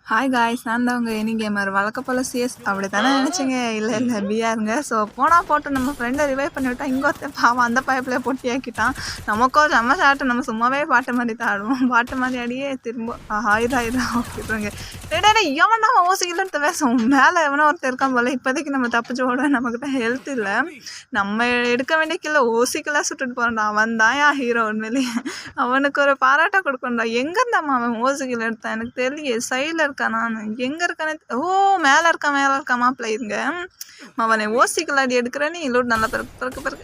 Hi guys, நான் தான் உங்கள் எனி கேமர். வழக்க போல் சிஎஸ் அப்படி தானே நினச்சிங்க. இல்லை பிஆருங்க. ஸோ போனால் போட்டு நம்ம ஃப்ரெண்டை ரிவைவ் பண்ணிவிட்டோம். இங்கே ஒருத்தன் பாவம் அந்த பைப்பில் போட்டி ஆக்கிட்டான். நமக்கோ நம்ம சாப்பிட்டு நம்ம சும்மாவே பாட்டு மாதிரி தான் ஆடுவோம். பாட்டு மாதிரி ஆடியே திரும்ப ஆயிரம் ஓகேங்க. டேடே எவனா ஓசிக்கலன்னு பேசுவோம். மேலே எவனோ ஒருத்தர் இருக்கான் போல். இப்போதைக்கு நம்ம தப்பிச்சு ஓட நம்மக்கிட்ட ஹெல்த் இல்லை. நம்ம எடுக்க வேண்டிய கில்ல ஓசிக்கெல்லாம் சுட்டுட்டு போகிறான்டா. அவன் தான் என் ஹீரோ. உண்மையிலேயே அவனுக்கு ஒரு பாராட்டை கொடுக்கணும்டா. எங்கேருந்தாம்மா அவன் ஓசிக்கல் எடுத்தான் எனக்கு தெரியலையே. சைடில் இருக்கான். நான் எங்கே இருக்கானே. மேலே இருக்கான் மாப்பிள்ளை இருங்க. அவனை ஓசிக்கலாடி எடுக்கிறேன்னு லோட் நல்லா பிறகு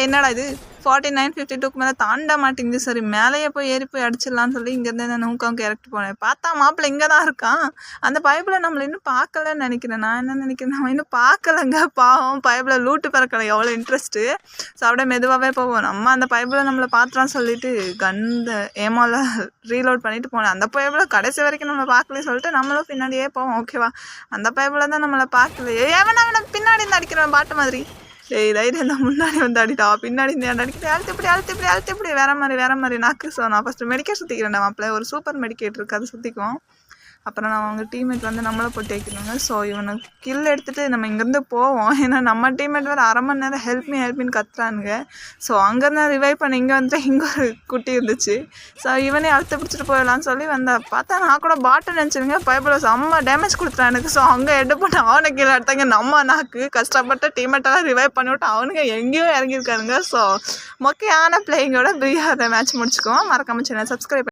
என்னடா இது 49-52 மேலே தாண்ட மாட்டேங்குது. சரி மேலேயே போய் ஏறி போய் அடிச்சிடலான்னு சொல்லி இங்கேருந்து நான் நூக்கம் கேரக்டர் போனேன். பார்த்தா மாப்பிள்ளை இங்கே தான் இருக்கான். அந்த பைப்பில் நம்மளை இன்னும் பார்க்கலன்னு நினைக்கிறேன். நான் என்ன நினைக்கிறேன், நம்ம இன்னும் பார்க்கலங்க. பாவம் பைப்பில் லூட்டு பிறக்கலை. எவ்வளோ இன்ட்ரெஸ்ட்டு. ஸோ அப்படியே மெதுவாகவே போவோம். நம்ம அந்த பைப்பில் நம்மளை பார்த்துறான்னு சொல்லிட்டு கந்த ஏமாவில் ரீலோட் பண்ணிட்டு போனேன். அந்த பைப்பில் கடைசி வரைக்கும் நம்மளை பார்க்கல சொல்லிட்டு நம்மளும் பின்னாடியே போவோம். ஓகேவா, அந்த பைப்பில் தான் நம்மளை பார்க்கல. அவனை பின்னாடி இருந்து அடிக்கிறவன் பாட்டு மாதிரி. தைரியம் தான் முன்னாடி வந்து அடிட்டா, பின்னாடி இந்த அடிக்கிட்டு அழுத்து இப்படி வேற மாதிரி நாக்கு. ஸோ நான் ஃபஸ்ட்டு மெடிக்கேட் சுற்றிக்கிறேன். மாப்பிள்ள ஒரு சூப்பர் மெடிக்கேட் இருக்குது, அது சுற்றிக்குவோம். அப்புறம் நான் அவங்க டீம்மேட் வந்து நம்மளை போட்டு வைக்கணுங்க. ஸோ இவனை கில் எடுத்துகிட்டு நம்ம இங்கேருந்து போவோம். ஏன்னா நம்ம டீம்மேட் வேறு அரை மணி நேரம் ஹெல்ப்மின்னு கத்துறானுங்க. ஸோ அங்கேருந்து ரிவைவ் பண்ணி இங்கே வந்துட்டு இங்கே ஒரு குட்டி இருந்துச்சு. ஸோ இவனே அழுத்த பிடிச்சிட்டு போயிடலான்னு சொல்லி வந்தா பார்த்தா நான் கூட பாட்டு நினச்சிருங்க. பைப்பில் செம்ம டேமேஜ் கொடுத்துறான் எனக்கு. ஸோ அங்கே எட்டு போட்டு அவனை கீழே எடுத்தாங்க. நம்ம நாக்கு கஷ்டப்பட்டு டீம்மேட்டெல்லாம் ரிவைவ் பண்ணிவிட்டு அவனுங்க எங்கேயோ இறங்கியிருக்காருங்க. ஸோ மொக்கையான பிளேயிங்கோட பிரியாத மேட்ச் முடிச்சுக்குவோம். மறக்காம சேனல் சப்ஸ்கிரைப்